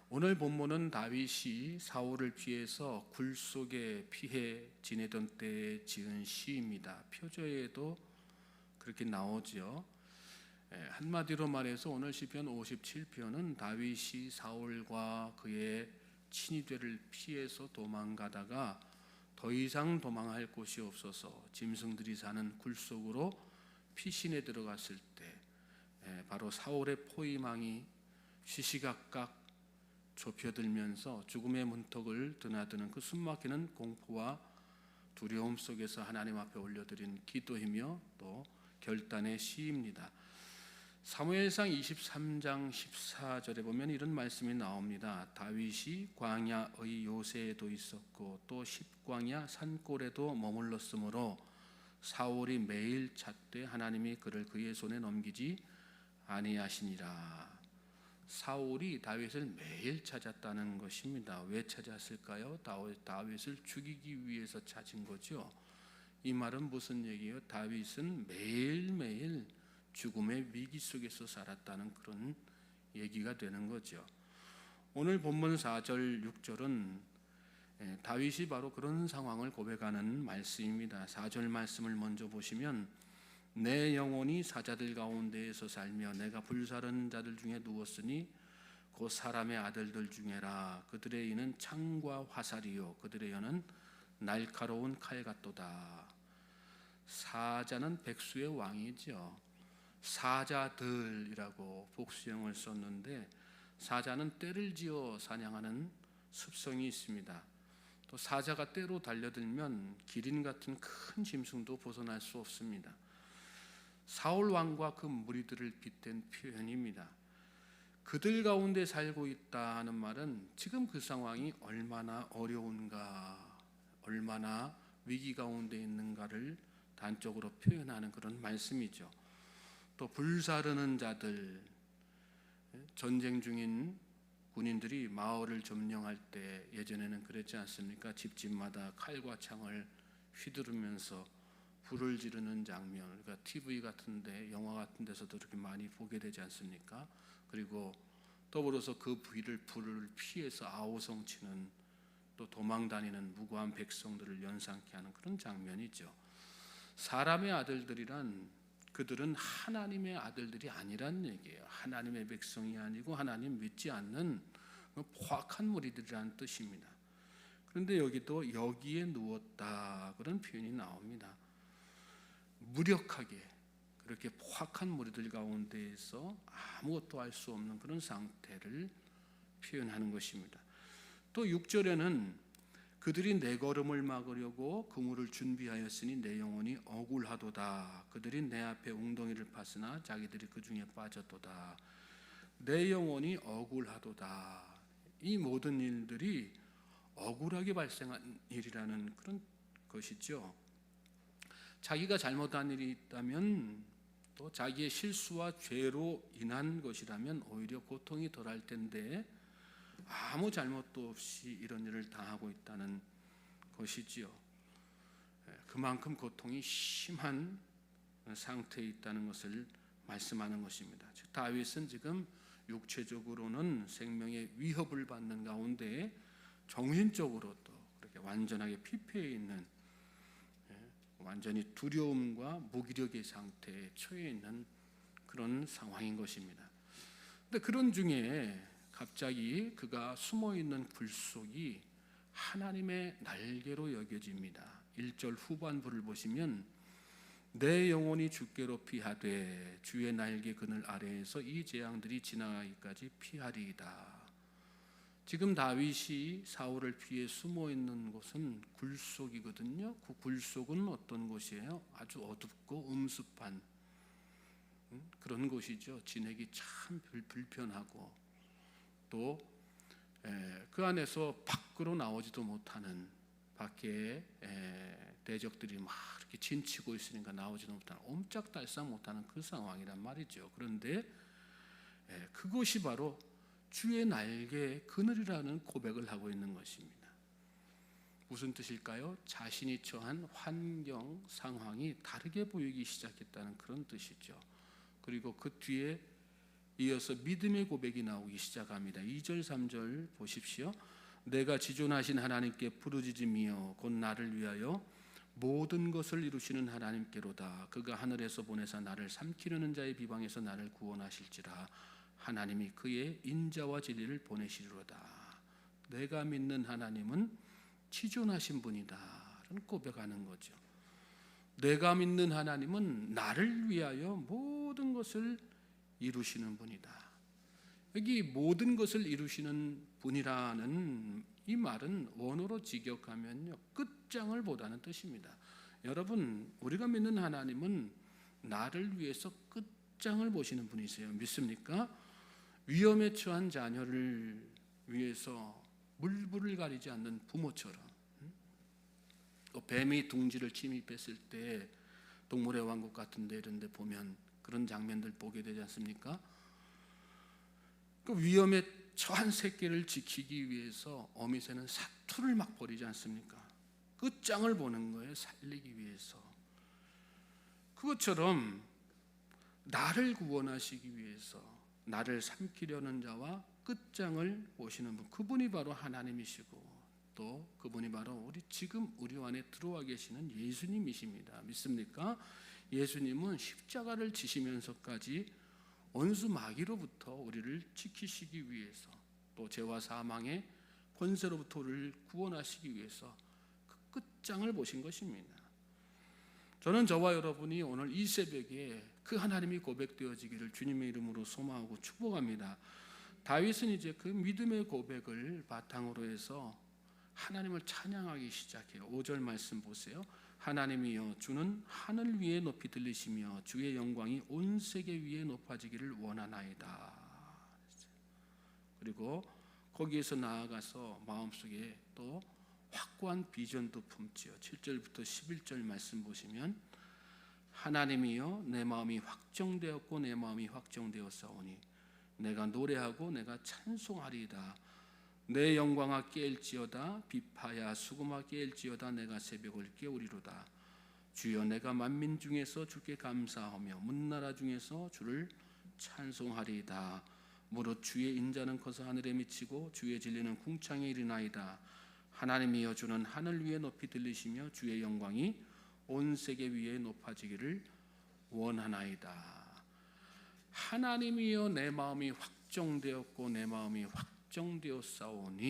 오늘 본문은 다윗이 사울을 피해서 굴 속에 피해 지내던 때에 지은 시입니다. 표저에도 그렇게 나오죠. 한마디로 말해서 오늘 시편 57편은 다윗이 사울과 그의 친위대를 피해서 도망가다가 더 이상 도망할 곳이 없어서 짐승들이 사는 굴 속으로 피신해 들어갔을 때 바로 사울의 포위망이 시시각각 좁혀들면서 죽음의 문턱을 드나드는 그 숨막히는 공포와 두려움 속에서 하나님 앞에 올려드린 기도이며 또 결단의 시입니다. 사무엘상 23장 14절에 보면 이런 말씀이 나옵니다. 다윗이 광야의 요새에도 있었고 또 십광야 산골에도 머물렀으므로 사울이 매일 찾되 하나님이 그를 그의 손에 넘기지 아니하시니라. 사울이 다윗을 매일 찾았다는 것입니다. 왜 찾았을까요? 다윗을 죽이기 위해서 찾은 거죠. 이 말은 무슨 얘기예요? 다윗은 매일매일 죽음의 위기 속에서 살았다는 그런 얘기가 되는 거죠. 오늘 본문 4절 6절은 다윗이 바로 그런 상황을 고백하는 말씀입니다. 4절 말씀을 먼저 보시면 내 영혼이 사자들 가운데에서 살며 내가 불사른 자들 중에 누웠으니 곧 사람의 아들들 중에라. 그들의 이는 창과 화살이요 그들의 여는 날카로운 칼 같도다. 사자는 백수의 왕이죠. 사자들이라고 복수형을 썼는데 사자는 떼를 지어 사냥하는 습성이 있습니다. 또 사자가 떼로 달려들면 기린 같은 큰 짐승도 벗어날 수 없습니다. 사울 왕과 그 무리들을 빗댄 표현입니다. 그들 가운데 살고 있다 하는 말은 지금 그 상황이 얼마나 어려운가, 얼마나 위기 가운데 있는가를 단적으로 표현하는 그런 말씀이죠. 또 불사르는 자들, 전쟁 중인 군인들이 마을을 점령할 때 예전에는 그랬지 않습니까? 집집마다 칼과 창을 휘두르면서 불을 지르는 장면, 그러니까 TV 같은데, 영화 같은 데서도 그렇게 많이 보게 되지 않습니까? 그리고 더불어서 그 불을 피해서 아우성치는 또 도망다니는 무고한 백성들을 연상케 하는 그런 장면이죠. 사람의 아들들이란 그들은 하나님의 아들들이 아니란 얘기예요. 하나님의 백성이 아니고 하나님 믿지 않는 포악한 무리들이라는 뜻입니다. 그런데 여기도 여기에 누웠다 그런 표현이 나옵니다. 무력하게 그렇게 포악한 무리들 가운데에서 아무것도 할 수 없는 그런 상태를 표현하는 것입니다. 또 6절에는 그들이 내 걸음을 막으려고 그물을 준비하였으니 내 영혼이 억울하도다. 그들이 내 앞에 웅덩이를 팠으나 자기들이 그 중에 빠졌도다. 내 영혼이 억울하도다. 이 모든 일들이 억울하게 발생한 일이라는 그런 것이죠. 자기가 잘못한 일이 있다면 또 자기의 실수와 죄로 인한 것이라면 오히려 고통이 덜할 텐데 아무 잘못도 없이 이런 일을 당하고 있다는 것이지요. 그만큼 고통이 심한 상태에 있다는 것을 말씀하는 것입니다. 즉 다윗은 지금 육체적으로는 생명의 위협을 받는 가운데 정신적으로도 그렇게 완전하게 피폐해 있는 완전히 두려움과 무기력의 상태에 처해 있는 그런 상황인 것입니다. 그런데 그런 중에 갑자기 그가 숨어있는 굴 속이 하나님의 날개로 여겨집니다. 1절 후반부를 보시면 내 영혼이 주께로 피하되 주의 날개 그늘 아래에서 이 재앙들이 지나가기까지 피하리이다. 지금 다윗이 사울을 피해 숨어있는 곳은 굴속이거든요. 그 굴속은 어떤 곳이에요? 아주 어둡고 음습한 그런 곳이죠. 지내기 참 불편하고 또 그 안에서 밖으로 나오지도 못하는 밖에 대적들이 막 이렇게 진치고 있으니까 나오지도 못하는 옴짝달싹 못하는 그 상황이란 말이죠. 그런데 그것이 바로 주의 날개의 그늘이라는 고백을 하고 있는 것입니다. 무슨 뜻일까요? 자신이 처한 환경, 상황이 다르게 보이기 시작했다는 그런 뜻이죠. 그리고 그 뒤에 이어서 믿음의 고백이 나오기 시작합니다. 2절 3절 보십시오. 내가 지존하신 하나님께 부르짖으며 곧 나를 위하여 모든 것을 이루시는 하나님께로다. 그가 하늘에서 보내사 나를 삼키려는 자의 비방에서 나를 구원하실지라. 하나님이 그의 인자와 진리를 보내시리로다. 내가 믿는 하나님은 지존하신 분이다 라는 고백하는 거죠. 내가 믿는 하나님은 나를 위하여 모든 것을 이루시는 분이다. 여기 모든 것을 이루시는 분이라는 이 말은 원어로 직역하면요, 끝장을 보다는 뜻입니다. 여러분, 우리가 믿는 하나님은 나를 위해서 끝장을 보시는 분이세요. 믿습니까? 위험에 처한 자녀를 위해서 물불을 가리지 않는 부모처럼, 뱀이 둥지를 침입했을 때 동물의 왕국 같은 데 이런 데 보면 그런 장면들 보게 되지 않습니까? 그 위험에 처한 새끼를 지키기 위해서 어미새는 사투를 막 벌이지 않습니까? 끝장을 보는 거예요. 살리기 위해서. 그것처럼 나를 구원하시기 위해서 나를 삼키려는 자와 끝장을 보시는 분, 그분이 바로 하나님이시고 또 그분이 바로 지금 우리 안에 들어와 계시는 예수님이십니다. 믿습니까? 예수님은 십자가를 지시면서까지 원수 마귀로부터 우리를 지키시기 위해서 또 죄와 사망의 권세로부터 우리를 구원하시기 위해서 그 끝장을 보신 것입니다. 저는 저와 여러분이 오늘 이 새벽에 그 하나님이 고백되어지기를 주님의 이름으로 소망하고 축복합니다. 다윗은 이제 그 믿음의 고백을 바탕으로 해서 하나님을 찬양하기 시작해요. 5절 말씀 보세요. 하나님이여 주는 하늘 위에 높이 들리시며 주의 영광이 온 세계 위에 높아지기를 원하나이다. 그리고 거기에서 나아가서 마음속에 또 확고한 비전도 품지요. 7절부터 11절 말씀 보시면 하나님이여 내 마음이 확정되었고 내 마음이 확정되었사오니 내가 노래하고 내가 찬송하리이다. 내 영광아 깨일지어다. 비파야 수금아 깨일지어다. 내가 새벽을 깨우리로다. 주여 내가 만민 중에서 주께 감사하며 문나라 중에서 주를 찬송하리이다. 무릇 주의 인자는 커서 하늘에 미치고 주의 진리는 궁창에 이르나이다. 하나님이여 주는 하늘 위에 높이 들리시며 주의 영광이 온 세계 위에 높아지기를 원하나이다. 하나님이여 내 마음이 확정되었고 내 마음이 확정되었사오니,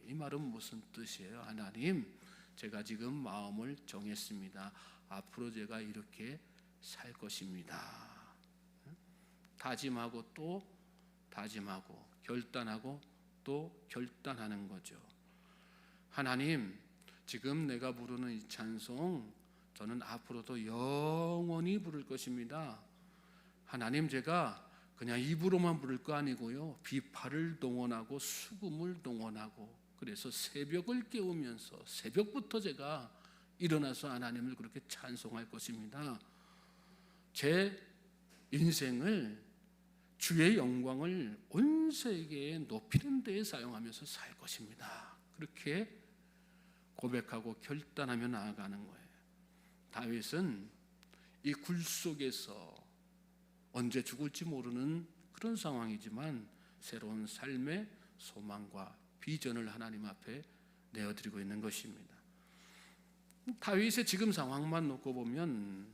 이 말은 무슨 뜻이에요? 하나님, 제가 지금 마음을 정했습니다. 앞으로 제가 이렇게 살 것입니다. 다짐하고 또 다짐하고 결단하고 또 결단하는 거죠. 하나님, 지금 내가 부르는 이 찬송 저는 앞으로도 영원히 부를 것입니다. 하나님, 제가 그냥 입으로만 부를 거 아니고요, 비파를 동원하고 수금을 동원하고 그래서 새벽을 깨우면서 새벽부터 제가 일어나서 하나님을 그렇게 찬송할 것입니다. 제 인생을 주의 영광을 온 세계에 높이는 데에 사용하면서 살 것입니다. 그렇게 고백하고 결단하며 나아가는 거예요. 다윗은 이 굴 속에서 언제 죽을지 모르는 그런 상황이지만 새로운 삶의 소망과 비전을 하나님 앞에 내어드리고 있는 것입니다. 다윗의 지금 상황만 놓고 보면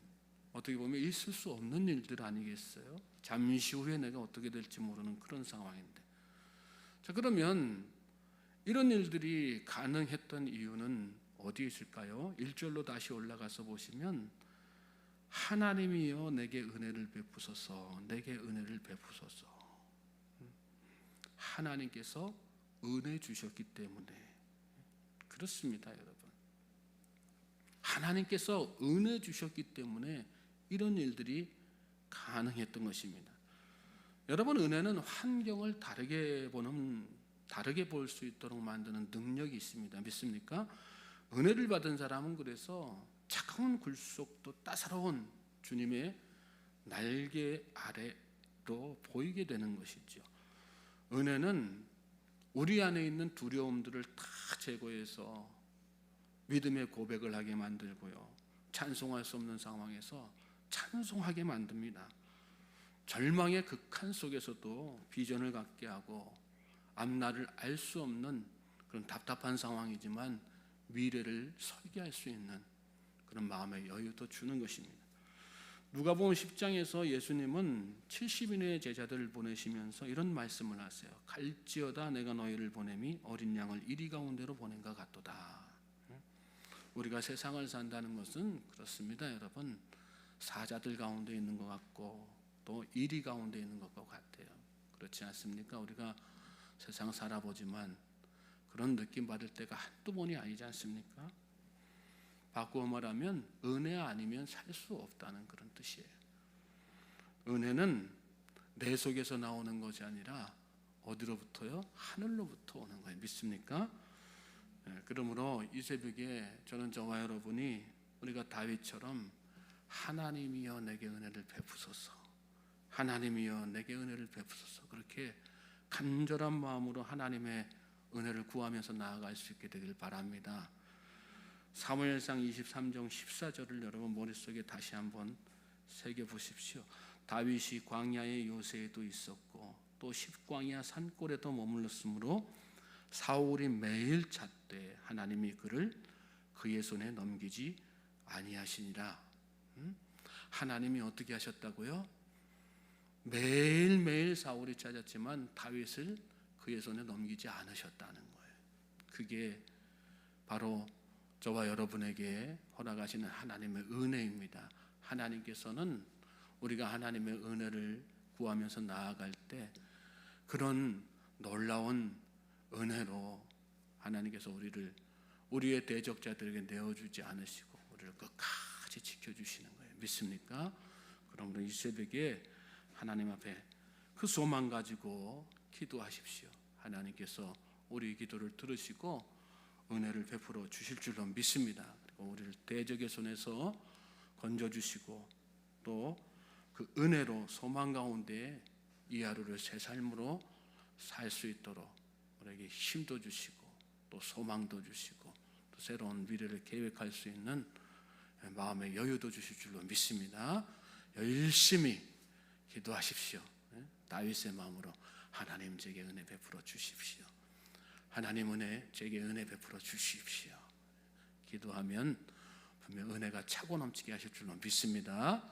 어떻게 보면 있을 수 없는 일들 아니겠어요? 잠시 후에 내가 어떻게 될지 모르는 그런 상황인데, 자, 그러면 이런 일들이 가능했던 이유는 어디에 있을까요? 1절로 다시 올라가서 보시면 하나님이여 내게 은혜를 베푸소서, 내게 은혜를 베푸소서. 하나님께서 은혜 주셨기 때문에 그렇습니다, 여러분. 하나님께서 은혜 주셨기 때문에 이런 일들이 가능했던 것입니다. 여러분, 은혜는 환경을 다르게 볼 수 있도록 만드는 능력이 있습니다. 믿습니까? 은혜를 받은 사람은 그래서 차가운 굴 속도 따사로운 주님의 날개 아래로 보이게 되는 것이죠. 은혜는 우리 안에 있는 두려움들을 다 제거해서 믿음의 고백을 하게 만들고요, 찬송할 수 없는 상황에서 찬송하게 만듭니다. 절망의 극한 속에서도 비전을 갖게 하고 앞날을 알 수 없는 그런 답답한 상황이지만 미래를 설계할 수 있는 그런 마음의 여유도 주는 것입니다. 누가복음 10장에서 예수님은 70인의 제자들을 보내시면서 이런 말씀을 하세요. 갈지어다 내가 너희를 보냄이 어린 양을 이리 가운데로 보낸 것 같도다. 우리가 세상을 산다는 것은 그렇습니다, 여러분. 사자들 가운데 있는 것 같고 또 이리 가운데 있는 것과 같아요. 그렇지 않습니까? 우리가 세상 살아보지만 그런 느낌 받을 때가 한두 번이 아니지 않습니까? 바꾸어 말하면 은혜 아니면 살 수 없다는 그런 뜻이에요. 은혜는 내 속에서 나오는 것이 아니라 어디로부터요? 하늘로부터 오는 거예요. 믿습니까? 그러므로 이 새벽에 저는 저와 여러분이 우리가 다윗처럼 하나님이여 내게 은혜를 베푸소서, 하나님이여 내게 은혜를 베푸소서, 그렇게 간절한 마음으로 하나님의 은혜를 구하면서 나아갈 수 있게 되길 바랍니다. 사무엘상 23장 14절을 여러분 머릿속에 다시 한번 새겨보십시오. 다윗이 광야의 요새에도 있었고 또 십광야 산골에도 머물렀으므로 사울이 매일 찾되 하나님이 그를 그의 손에 넘기지 아니하시니라. 하나님이 어떻게 하셨다고요? 매일매일 사울이 찾았지만 다윗을 그의 손에 넘기지 않으셨다는 거예요. 그게 바로 저와 여러분에게 허락하시는 하나님의 은혜입니다. 하나님께서는 우리가 하나님의 은혜를 구하면서 나아갈 때 그런 놀라운 은혜로 하나님께서 우리의 대적자들에게 내어주지 않으시고 우리를 끝까지 지켜주시는 거예요. 믿습니까? 그러므로 이 새벽에 하나님 앞에 그 소망 가지고 기도하십시오. 하나님께서 우리 기도를 들으시고 은혜를 베풀어 주실 줄로 믿습니다. 그리고 우리를 대적의 손에서 건져주시고 또 그 은혜로 소망 가운데 이 하루를 새 삶으로 살 수 있도록 우리에게 힘도 주시고 또 소망도 주시고 또 새로운 미래를 계획할 수 있는 마음의 여유도 주실 줄로 믿습니다. 열심히 기도하십시오. 다윗의 마음으로 하나님 제게 은혜 베풀어 주십시오. 하나님 제게 은혜 베풀어 주십시오. 기도하면 분명 은혜가 차고 넘치게 하실 줄로 믿습니다.